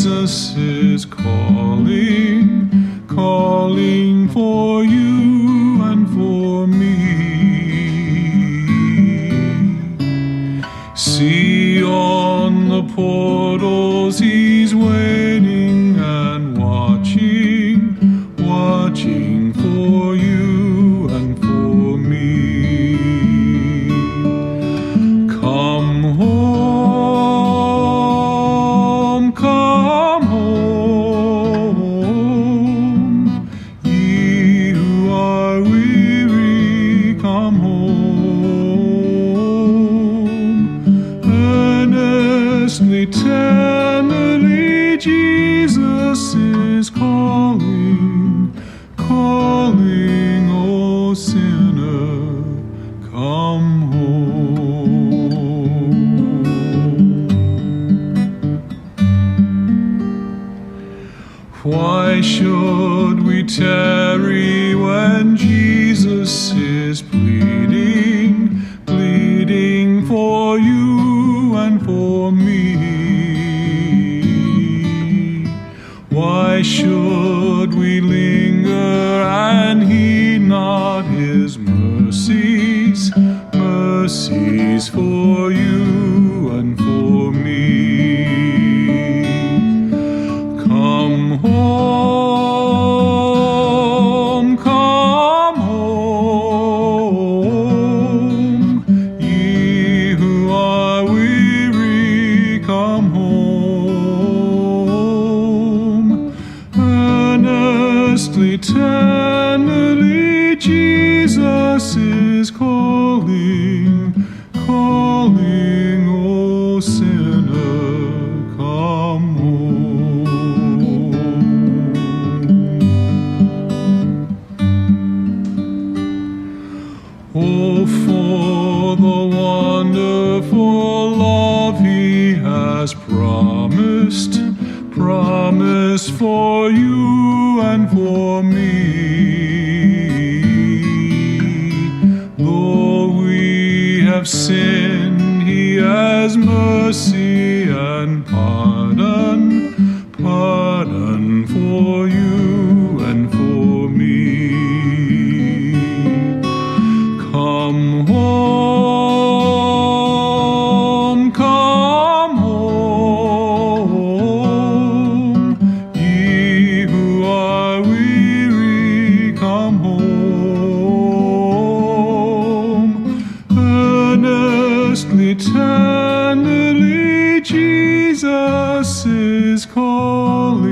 Jesus is calling, calling for you and for me. See on the portals he's waiting and watching, watching for you and for me. Come home, come home, ye who are weary, come home. Earnestly, tenderly, Jesus is calling, calling, O sinner, come home. Why should we tarry when Jesus is pleading, pleading for you and for me? Why should we linger and heed not his mercies, mercies for you and for me? Come home, come home, ye who are weary, come home. Earnestly, tenderly, Jesus is calling, calling, O sinner, come home. Oh, for the wonderful love he has promised, promised for you and for me. Though we have sinned, he has mercy and pardon, pardon for you and for me. Come home, come home, ye who are weary, come home. Earnestly, tenderly, Jesus is calling,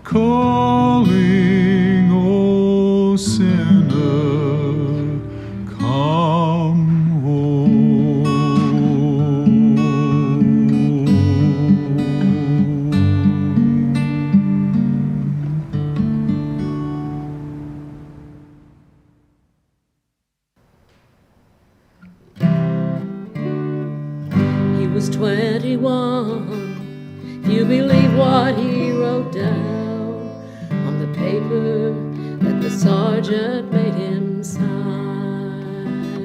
calling, O sinner, come home. He was 21. You believe what he wrote down on the paper that the sergeant made him sign.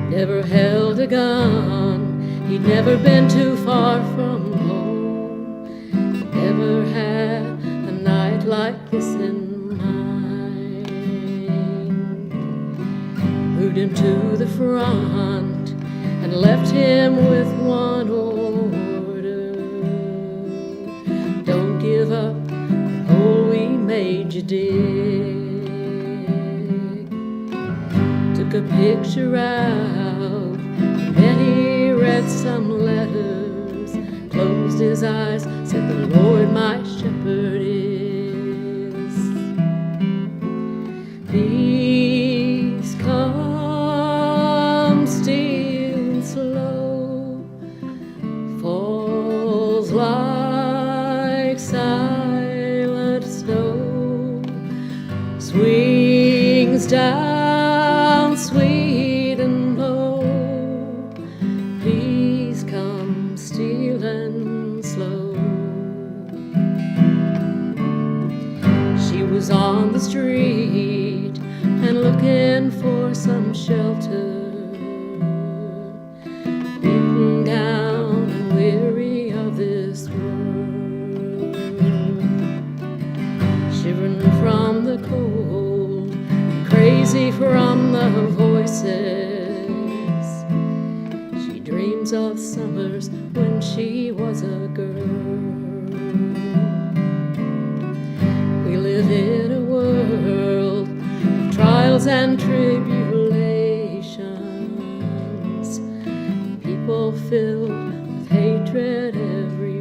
Never held a gun, he'd never been too far from home. Never had a night like this in mind. Moved him to the front and left him with one order: don't give up the hole we made you dig. Took a picture out, and then he read some letters, closed his eyes, said, the Lord my shepherd is. Peace comes still and slow, falls like silent snow, swings down sweet and low. Please come still and slow. She was on the street and looking for some shelter, beaten down and weary kisses. She dreams of summers when she was a girl. We live in a world of trials and tribulations, people filled with hatred everywhere.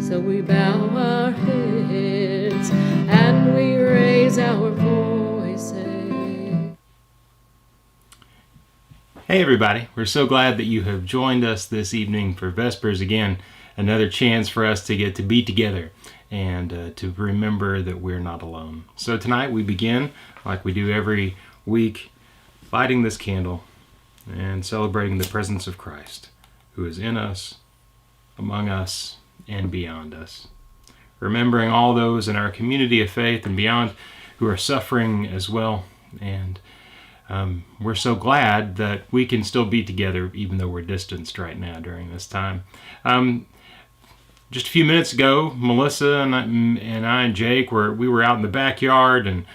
So we bow our heads and we raise our voices. Hey everybody, we're so glad that you have joined us this evening for Vespers again, another chance for us to get to be together and to remember that we're not alone. So tonight we begin, like we do every week, lighting this candle and celebrating the presence of Christ, who is in us, among us, and beyond us. Remembering all those in our community of faith and beyond who are suffering as well. And we're so glad that we can still be together even though we're distanced right now during this time. Just a few minutes ago, Melissa and I and Jake we were out in the backyard, and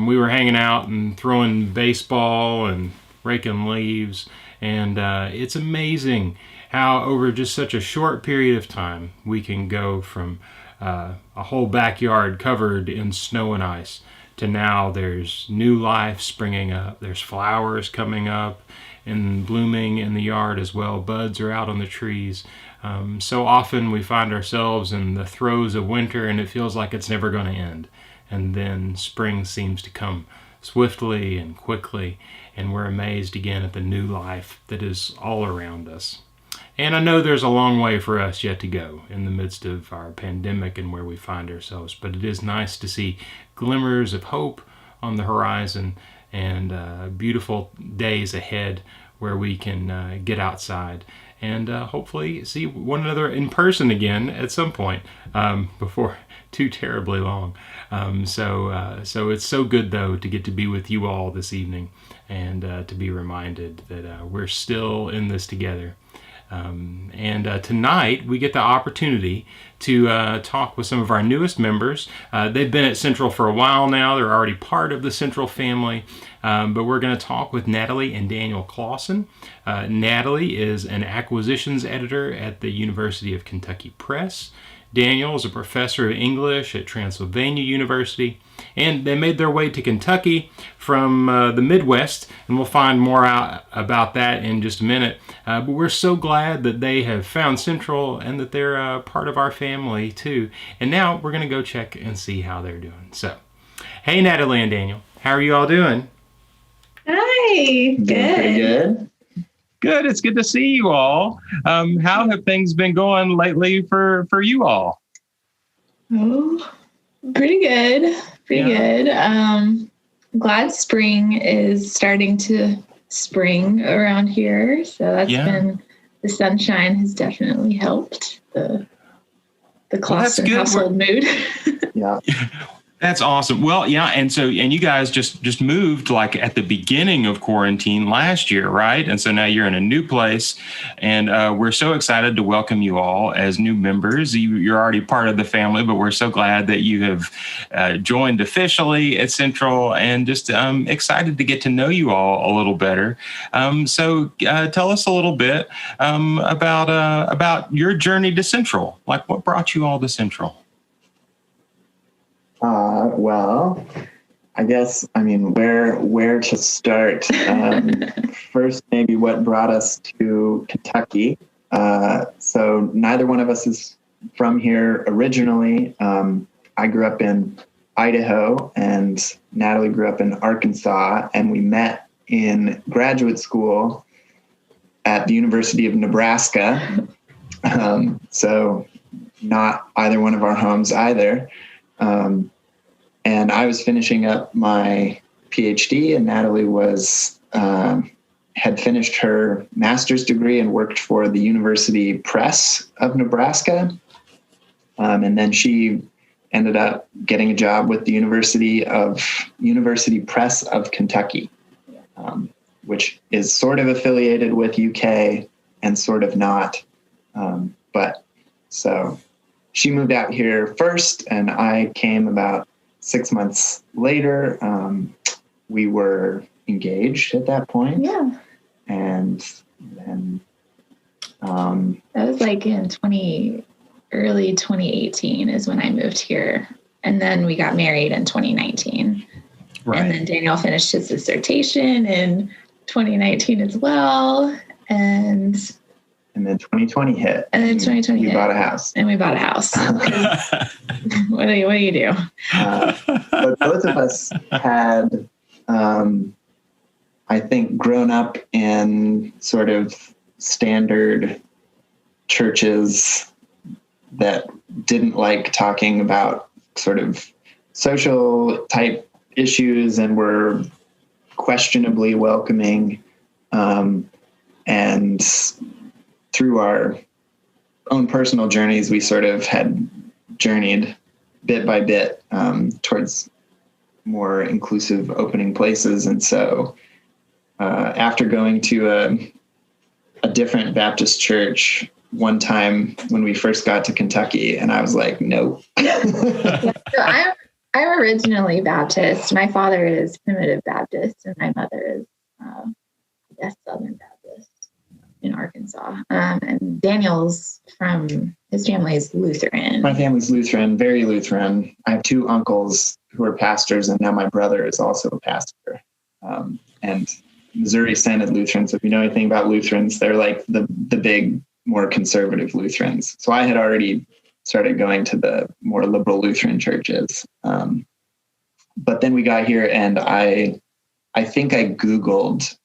we were hanging out and throwing baseball and raking leaves. And it's amazing how over just such a short period of time we can go from a whole backyard covered in snow and ice to now there's new life springing up. There's flowers coming up and blooming in the yard as well. Buds are out on the trees. So often we find ourselves in the throes of winter and it feels like it's never going to end. And then spring seems to come swiftly and quickly, and we're amazed again at the new life that is all around us. And I know there's a long way for us yet to go in the midst of our pandemic and where we find ourselves, but it is nice to see glimmers of hope on the horizon and beautiful days ahead where we can get outside and hopefully see one another in person again at some point before too terribly long. So it's so good, though, to get to be with you all this evening and to be reminded that we're still in this together. Tonight we get the opportunity to talk with some of our newest members. They've been at Central for a while now. They're already part of the Central family. But we're going to talk with Natalie and Daniel Clausen. Natalie is an acquisitions editor at the University of Kentucky Press. Daniel is a professor of English at Transylvania University, and they made their way to Kentucky from the Midwest, and we'll find more out about that in just a minute. But we're so glad that they have found Central and that they're part of our family too. And now we're going to go check and see how they're doing. So, hey Natalie and Daniel, how are you all doing? Hi, good. Pretty good. Good. It's good to see you all. How have things been going lately for you all? Oh, pretty good. Good. Glad spring is starting to spring around here. So that's been, the sunshine has definitely helped the Clausen household mood. Yeah. That's awesome. Well, yeah, and you guys just moved like at the beginning of quarantine last year, right? And so now you're in a new place, and we're so excited to welcome you all as new members. You're already part of the family, but we're so glad that you have joined officially at Central, and just excited to get to know you all a little better. So tell us a little bit about your journey to Central. Like, what brought you all to Central? Well, I guess, where to start? First, maybe what brought us to Kentucky. So neither one of us is from here originally. I grew up in Idaho and Natalie grew up in Arkansas, and we met in graduate school at the University of Nebraska. So not either one of our homes either. And I was finishing up my PhD, and Natalie had finished her master's degree and worked for the University Press of Nebraska. And then she ended up getting a job with the University Press of Kentucky, which is sort of affiliated with UK and sort of not. But so she moved out here first, and I came about 6 months later, we were engaged at that point. Yeah. And then that was like in early 2018 is when I moved here. And then we got married in 2019. Right. And then Daniel finished his dissertation in 2019 as well. And then 2020 hit. And then 2020 we hit. bought a house. And we bought a house. What do you do? But both of us had, I think, grown up in sort of standard churches that didn't like talking about sort of social type issues and were questionably welcoming. And through our own personal journeys, we sort of had journeyed bit by bit towards more inclusive opening places. And so after going to a different Baptist church one time when we first got to Kentucky, and I was like, nope. So I'm originally Baptist. My father is Primitive Baptist, and my mother is, Southern Baptist in Arkansas. And Daniel's his family is Lutheran. My family's Lutheran, very Lutheran. I have 2 uncles who are pastors, and now my brother is also a pastor. And Missouri Synod Lutheran. So if you know anything about Lutherans, they're like the big, more conservative Lutherans. So I had already started going to the more liberal Lutheran churches. But then we got here, and I think I Googled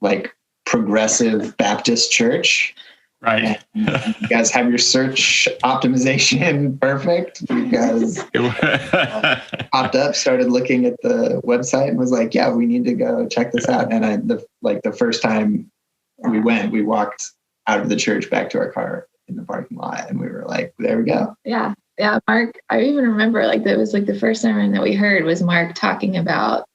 like progressive Baptist church. Right. You guys have your search optimization perfect, because popped up, started looking at the website and was like, yeah, we need to go check this out. And the first time we went, we walked out of the church back to our car in the parking lot, and we were like, there we go. Yeah. Yeah. Mark, I even remember that was like the first time that we heard was Mark talking about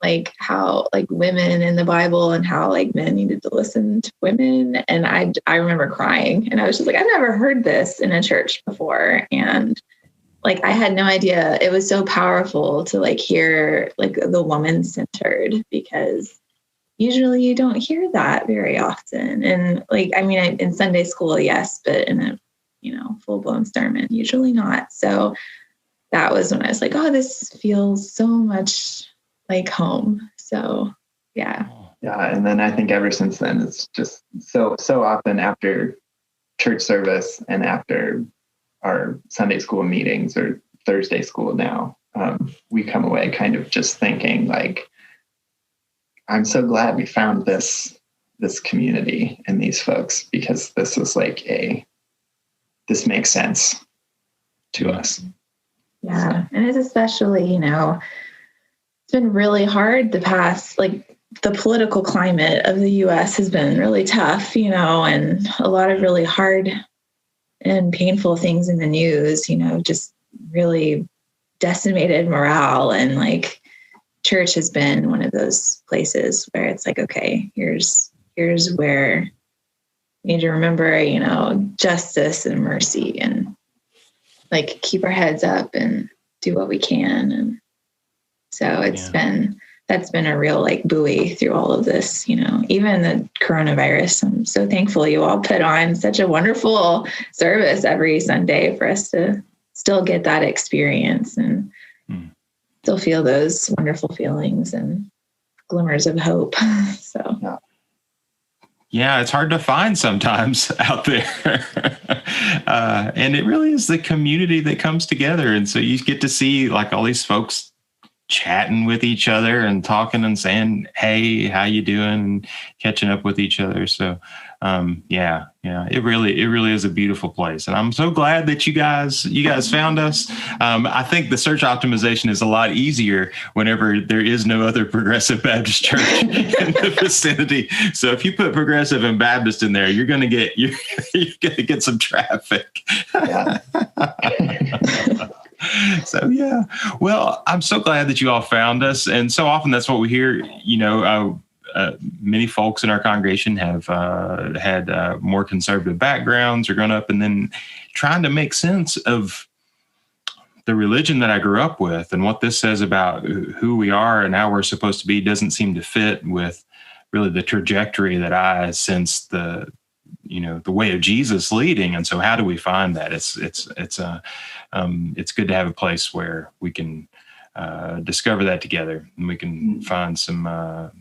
like how like women in the Bible and how like men needed to listen to women. And I remember crying, and I was just like, I've never heard this in a church before. And like, I had no idea it was so powerful to like hear like the woman centered, because usually you don't hear that very often. And like, I mean, in Sunday school, yes, but in a, full blown sermon, usually not. So that was when I was like, oh, this feels so much like home. So, yeah. Yeah. And then I think ever since then, it's just so often after church service and after our Sunday school meetings or Thursday school now, we come away kind of just thinking like, I'm so glad we found this community and these folks, because this was like this makes sense to us. Yeah. And it's especially, it's been really hard the past, like the political climate of the US has been really tough, and a lot of really hard and painful things in the news, just really decimated morale. And like church has been one of those places where it's like, okay, here's where we need to remember, justice and mercy, and like keep our heads up and do what we can. And so that's been a real like buoy through all of this, even the coronavirus. I'm so thankful you all put on such a wonderful service every Sunday for us to still get that experience and still feel those wonderful feelings and glimmers of hope. So yeah, it's hard to find sometimes out there. And it really is the community that comes together. And so you get to see like all these folks chatting with each other and talking and saying, hey, how you doing? And catching up with each other. So it really is a beautiful place. And I'm so glad that you guys found us. I think the search optimization is a lot easier whenever there is no other Progressive Baptist church in the vicinity. So if you put Progressive and Baptist in there, you're going to get some traffic. Yeah. So, yeah. Well, I'm so glad that you all found us. And so often that's what we hear, many folks in our congregation have had more conservative backgrounds or grown up and then trying to make sense of the religion that I grew up with and what this says about who we are and how we're supposed to be doesn't seem to fit with really the trajectory that I sense the way of Jesus leading. And so how do we find that? It's good to have a place where we can discover that together, and we can find some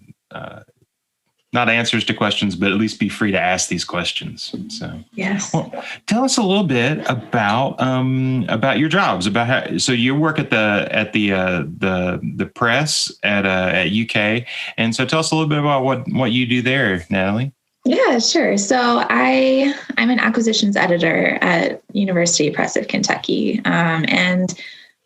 not answers to questions, but at least be free to ask these questions. So, yes. Well, tell us a little bit about your jobs. So you work at the press at UK, and so tell us a little bit about what you do there, Natalie. Yeah, sure. So I'm an acquisitions editor at University Press of Kentucky, and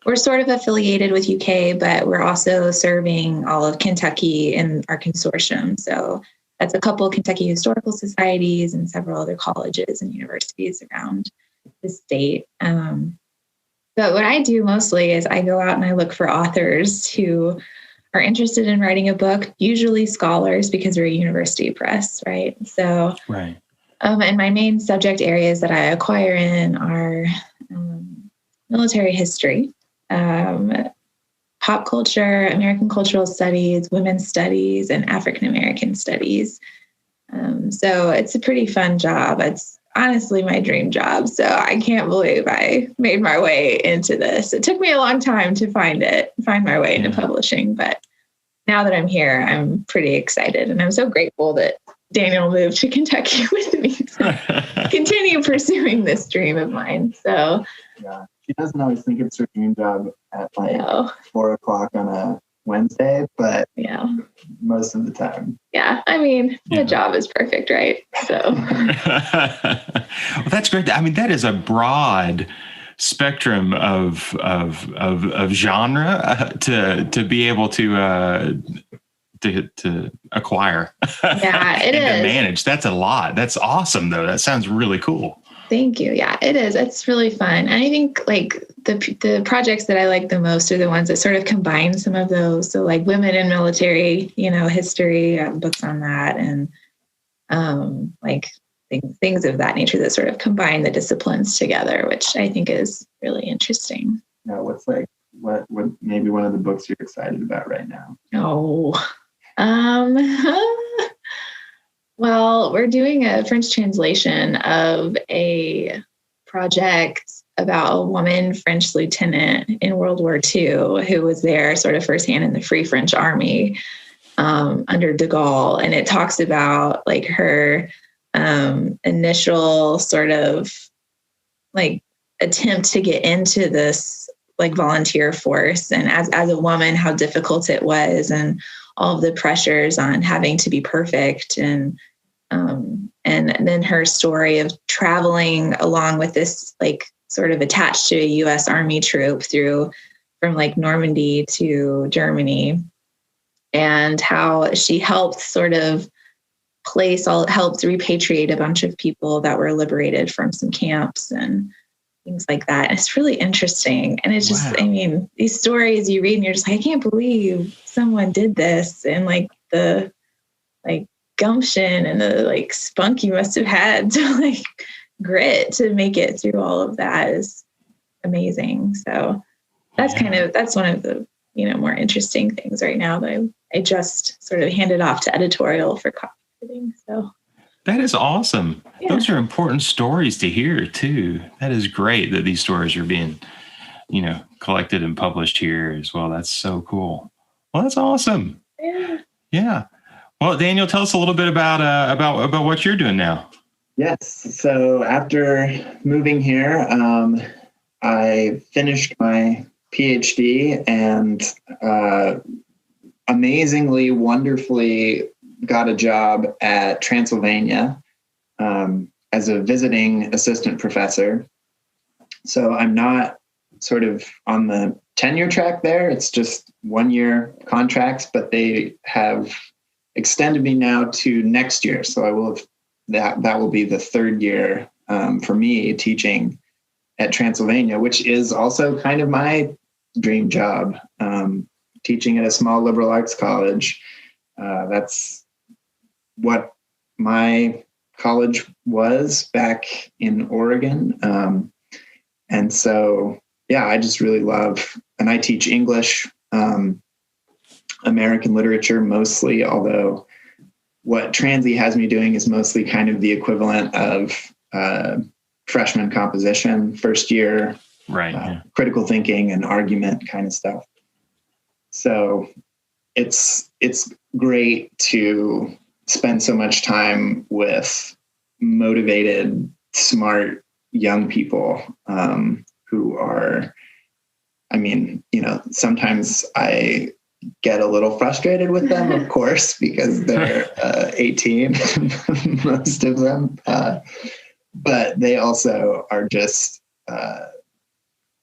we're sort of affiliated with UK, but we're also serving all of Kentucky in our consortium. So that's a couple of Kentucky historical societies and several other colleges and universities around the state. But what I do mostly is I go out and I look for authors who are interested in writing a book, usually scholars, because we're a university press, right? So, right. And my main subject areas that I acquire in are military history, pop culture, American cultural studies, women's studies, and African American studies. So it's a pretty fun job. It's honestly my dream job. So I can't believe I made my way into this. It took me a long time to find my way into publishing, but now that I'm here, I'm pretty excited. And I'm so grateful that Daniel moved to Kentucky with me to continue pursuing this dream of mine. So yeah, she doesn't always think it's her dream job at 4 o'clock on a Wednesday, but most of the time. Yeah, I mean, the job is perfect, right? So well, that's great. I mean, that is a broad spectrum of genre to be able to acquire. Yeah, it is. To manage. That's a lot. That's awesome, though. That sounds really cool. Thank you. Yeah, it is. It's really fun. And I think like the projects that I like the most are the ones that sort of combine some of those. So like women in military, history, books on that, and like things of that nature that sort of combine the disciplines together, which I think is really interesting. Now, what maybe one of the books you're excited about right now? Well, we're doing a French translation of a project about a woman French lieutenant in World War II who was there sort of firsthand in the Free French Army under de Gaulle. And it talks about like her initial sort of like attempt to get into this like volunteer force, and as a woman, how difficult it was, and all of the pressures on having to be perfect, and then her story of traveling along with this like sort of attached to a U.S. Army troop from like Normandy to Germany, and how she helped sort of helped repatriate a bunch of people that were liberated from some camps and things like that. And it's really interesting. And it's just, I mean, these stories you read and you're just like, I can't believe someone did this. And like the like gumption and the like spunk you must have had to like grit to make it through all of that is amazing. So that's one of the, more interesting things right now that I just sort of handed off to editorial for copy editing. So that is awesome. Yeah. Those are important stories to hear too. That is great that these stories are being, collected and published here as well. That's so cool. Well, that's awesome. Yeah. Well, Daniel, tell us a little bit about what you're doing now. Yes. So after moving here, I finished my PhD and amazingly, wonderfully got a job at Transylvania as a visiting assistant professor. So I'm not sort of on the tenure track there. It's just 1-year contracts, but they have extended me now to next year. So I will have, that will be the 3rd year for me teaching at Transylvania, which is also kind of my dream job, teaching at a small liberal arts college. That's what my college was back in Oregon. And so yeah, I just really love, and I teach English, American literature mostly, although what Transy has me doing is mostly kind of the equivalent of freshman composition, first year, Right. critical thinking and argument kind of stuff. So it's great to spend so much time with motivated, smart young people who are, I mean, sometimes I get a little frustrated with them, of course, because they're 18, most of them. But they also are just,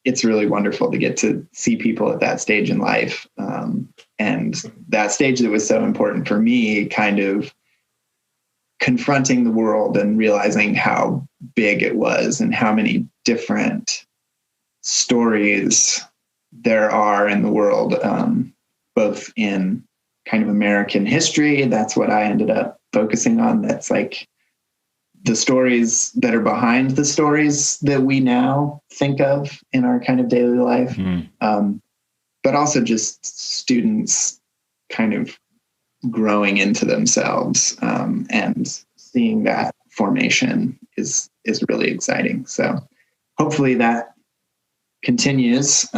it's really wonderful to get to see people at that stage in life. And that stage that was so important for me, kind of confronting the world and realizing how big it was and how many different stories there are in the world, both in kind of American history. That's what I ended up focusing on. That's like the stories that are behind the stories that we now think of in our kind of daily life. But also just students kind of growing into themselves, and seeing that formation is really exciting. So hopefully that continues.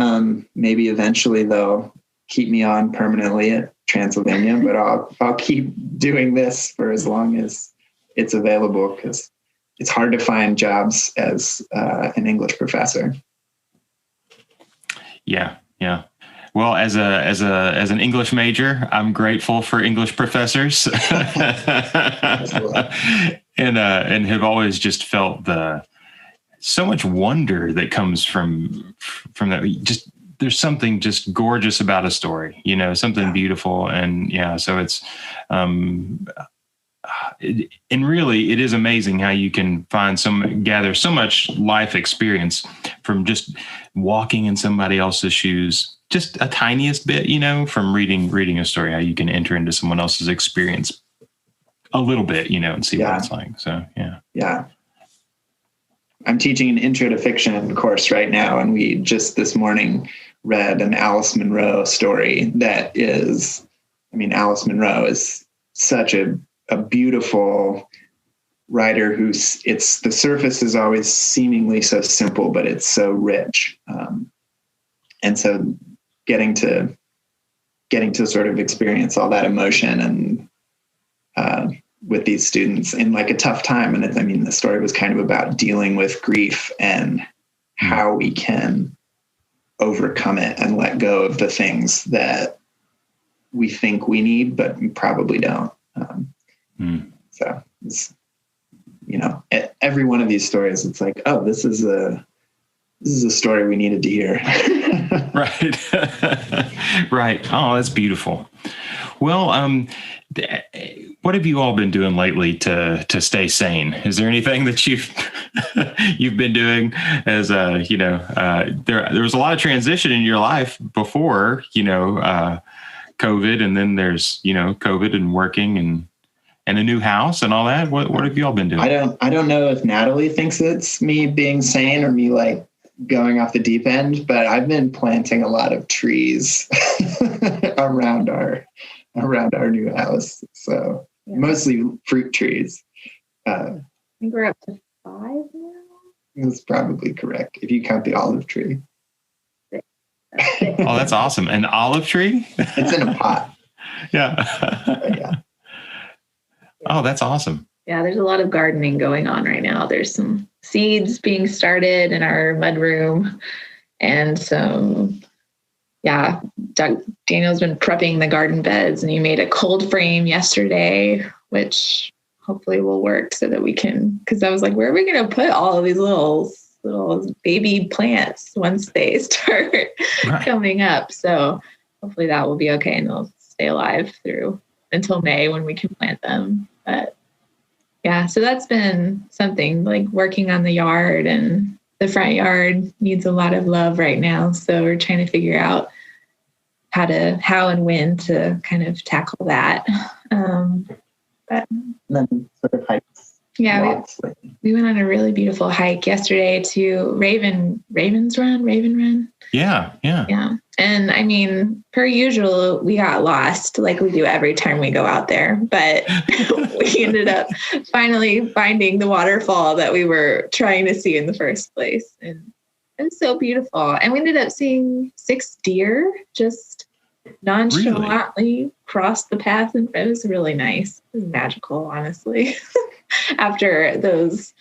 Maybe eventually they'll keep me on permanently at Transylvania, but I'll keep doing this for as long as it's available, because it's hard to find jobs as an English professor. Yeah. Well, as an English major, I'm grateful for English professors, and have always just felt so much wonder that comes from that. Just there's something just gorgeous about a story, something beautiful, and so it's. And really, it is amazing how you can gather so much life experience from just walking in somebody else's shoes, just a tiniest bit, from reading a story, how you can enter into someone else's experience a little bit, and see what it's like. So, Yeah. I'm teaching an intro to fiction course right now, and we just this morning read an Alice Munro story that is, Alice Munro is such a beautiful writer the surface is always seemingly so simple, but it's so rich. And so getting to sort of experience all that emotion and with these students in like a tough time. And the story was kind of about dealing with grief and how we can overcome it and let go of the things that we think we need, but we probably don't. So it's, every one of these stories, it's like, oh, this is a story we needed to hear. Right. Right. Oh, that's beautiful. Well, what have you all been doing lately to stay sane? Is there anything that you've been doing as there was a lot of transition in your life before, COVID, and then there's, COVID and working and a new house and all that. What have you all been doing? I don't know if Natalie thinks it's me being sane or me like going off the deep end, but I've been planting a lot of trees around our new house. So mostly fruit trees. I think we're up to 5 now. That's probably correct if you count the olive tree. Oh, that's awesome. An olive tree? It's in a pot. Yeah. Oh, that's awesome. Yeah, there's a lot of gardening going on right now. There's some seeds being started in our mudroom, and Daniel's been prepping the garden beds, and he made a cold frame yesterday, which hopefully will work so that we can, because I was like, where are we going to put all of these little baby plants once they start coming up? So hopefully that will be okay, and they'll stay alive through until May when we can plant them. But yeah, so that's been something, like working on the yard, and the front yard needs a lot of love right now. So we're trying to figure out how and when to kind of tackle that. But then sort of Yeah, lots. we went on a really beautiful hike yesterday to Raven Run. Yeah. Yeah. And I mean, per usual, we got lost like we do every time we go out there, but we ended up finally finding the waterfall that we were trying to see in the first place. And it was so beautiful. And we ended up seeing 6 deer just nonchalantly cross the path. And it was really nice. It was magical, honestly, after those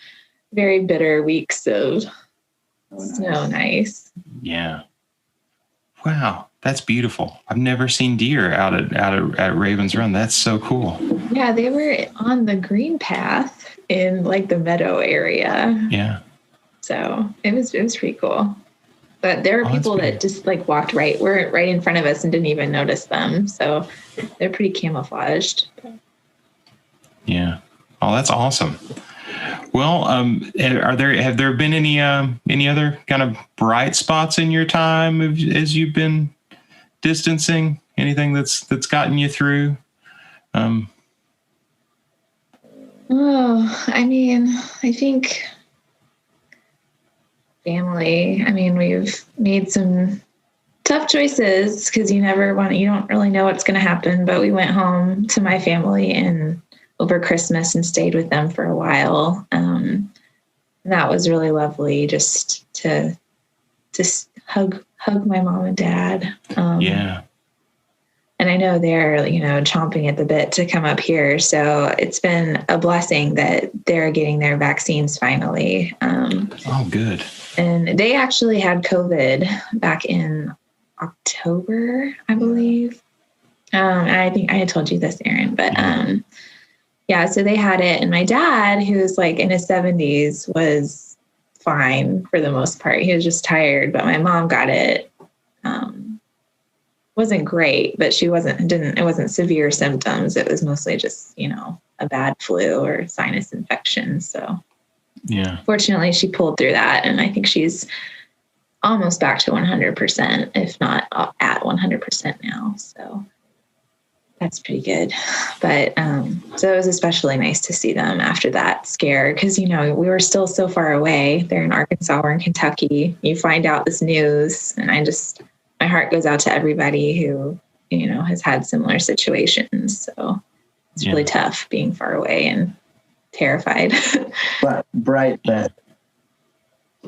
very bitter weeks of snow and ice. Yeah. Wow, that's beautiful. I've never seen deer out at Ravens Run. That's so cool. Yeah, they were on the green path in like the meadow area. Yeah. So it was pretty cool. But there were people that just like were right in front of us and didn't even notice them. So they're pretty camouflaged. Yeah. Oh, that's awesome. Well, have there been any other kind of bright spots in your time as you've been distancing? Anything that's gotten you through? I mean, I think family. I mean, we've made some tough choices because you don't really know what's going to happen. But we went home to my family and over Christmas and stayed with them for a while. And that was really lovely just to hug my mom and dad. Yeah. And I know they're, chomping at the bit to come up here. So it's been a blessing that they're getting their vaccines finally. Oh, good. And they actually had COVID back in October, I believe. I think I had told you this, Aaron, but yeah, so they had it. And my dad, who's like in his 70s, was fine for the most part. He was just tired, but my mom got it. Wasn't great, but it wasn't severe symptoms. It was mostly just, a bad flu or sinus infection. So yeah, fortunately she pulled through that. And I think she's almost back to 100%, if not at 100% now. So that's pretty good. But so it was especially nice to see them after that scare because, we were still so far away. They're in Arkansas, we're in Kentucky. You find out this news and my heart goes out to everybody who, has had similar situations. So it's really tough being far away and terrified. But bright that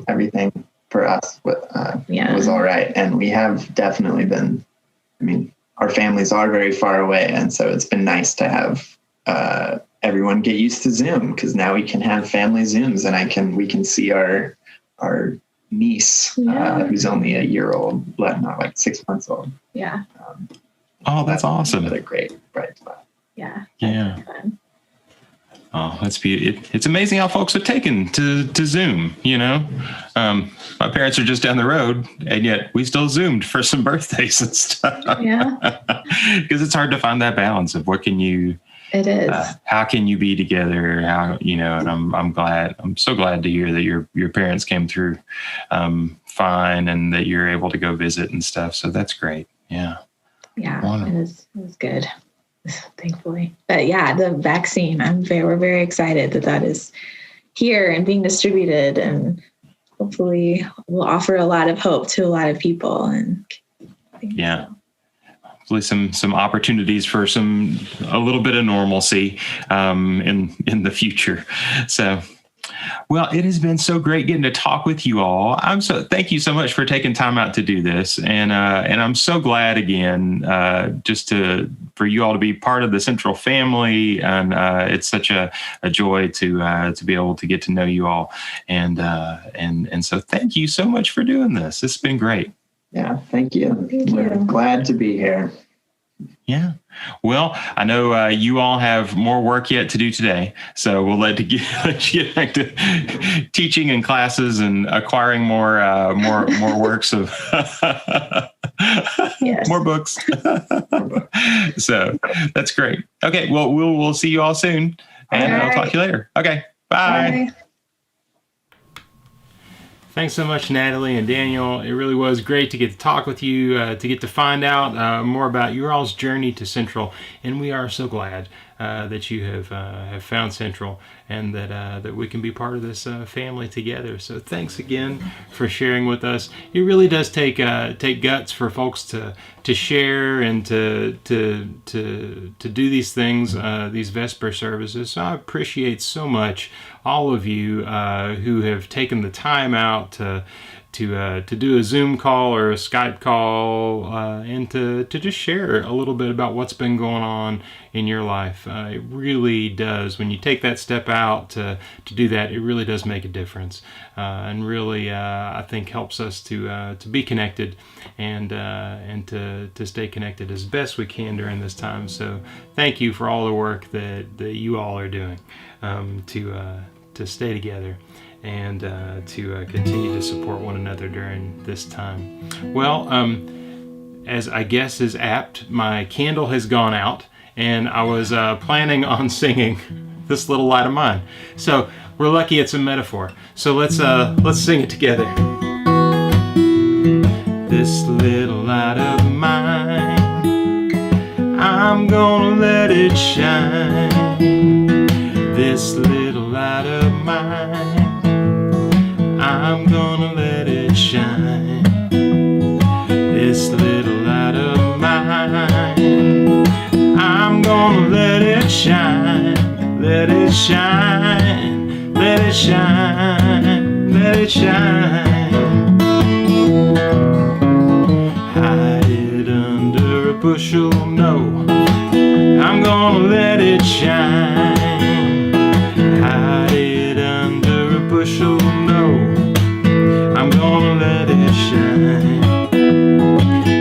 everything for us was all right. And we have definitely been, our families are very far away. And so it's been nice to have everyone get used to Zoom because now we can have family Zooms and we can see our niece who's only a year old, not like 6 months old. Yeah. Oh, that's awesome. Another great bright spot. Yeah. Yeah. Oh, that's beautiful. It's amazing how folks are taken to Zoom, My parents are just down the road, and yet we still Zoomed for some birthdays and stuff. Yeah. Because it's hard to find that balance of what can you... It is. How can you be together? And I'm so glad to hear that your parents came through fine and that you're able to go visit and stuff. So that's great. Yeah. Yeah, it was good, thankfully. But yeah, the vaccine, we're very excited that is here and being distributed, and hopefully will offer a lot of hope to a lot of people. And hopefully some opportunities for a little bit of normalcy in the future. So, well, it has been so great getting to talk with you all. Thank you so much for taking time out to do this. And I'm so glad again, for you all to be part of the Central family. And it's such a joy to be able to get to know you all. And so thank you so much for doing this. It's been great. Yeah, thank you. We're glad to be here. Yeah. Well, I know you all have more work yet to do today, so we'll let you get back to teaching and classes and acquiring more works of more books. So that's great. Okay. Well, we'll see you all soon, and I'll talk to you later. Okay. Bye. Thanks so much, Natalie and Daniel. It really was great to get to talk with you, to get to find out more about your all's journey to Central, and we are so glad that you have found central, and that we can be part of this family together. So thanks again for sharing with us. It really does take guts for folks to share and to do these things, these Vesper services. So I appreciate so much all of you who have taken the time out to do a Zoom call or a Skype call and to just share a little bit about what's been going on in your life. It really does. When you take that step out to do that, it really does make a difference, and really I think helps us to be connected and to stay connected as best we can during this time. So thank you for all the work that you all are doing to stay together and to continue to support one another during this time. Well, as I guess is apt, my candle has gone out, and I was planning on singing "This Little Light of Mine." So we're lucky it's a metaphor. So let's sing it together. This little light of mine, I'm gonna let it shine. This little light of mine, I'm gonna let it shine. This little light of mine, I'm gonna let it shine. Let it shine, let it shine, let it shine. Hide it under a bushel, no, I'm gonna let it shine. Hide it under a bushel, no, I'm gonna let it shine.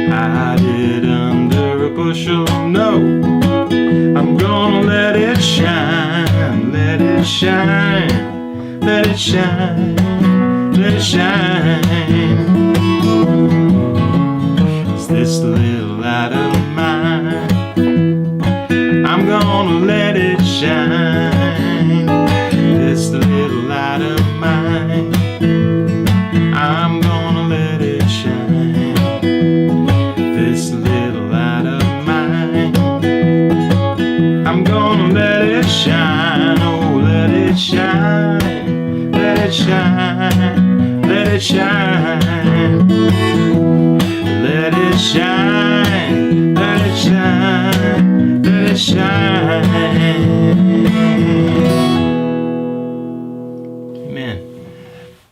Hide it under a bushel, no, I'm gonna let it shine. Let it shine, let it shine, let it shine. It's this little light of mine, I'm gonna let it shine. This little light of mine, I'm gonna let it shine. This little light of mine, I'm gonna let it shine. Oh, let it shine, let it shine, let it shine. Let it shine, let it shine, let it shine. Amen.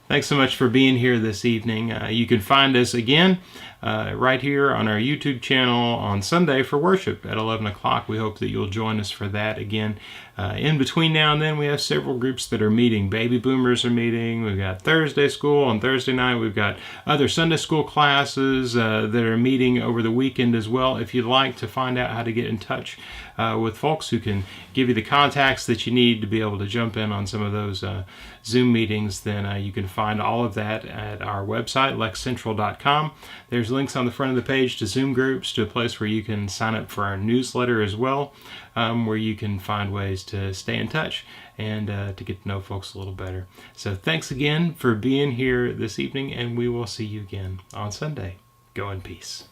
Thanks so much for being here this evening. You can find us again right here on our YouTube channel on Sunday for worship at 11 o'clock. We hope that you'll join us for that again. In between now and then, we have several groups that are meeting. Baby boomers are meeting. We've got Thursday school on Thursday night. We've got other Sunday school classes that are meeting over the weekend as well. If you'd like to find out how to get in touch with folks who can give you the contacts that you need to be able to jump in on some of those Zoom meetings, then you can find all of that at our website, lexcentral.com. There's links on the front of the page to Zoom groups, to a place where you can sign up for our newsletter as well, where you can find ways to stay in touch and to get to know folks a little better. So thanks again for being here this evening, and we will see you again on Sunday. Go in peace.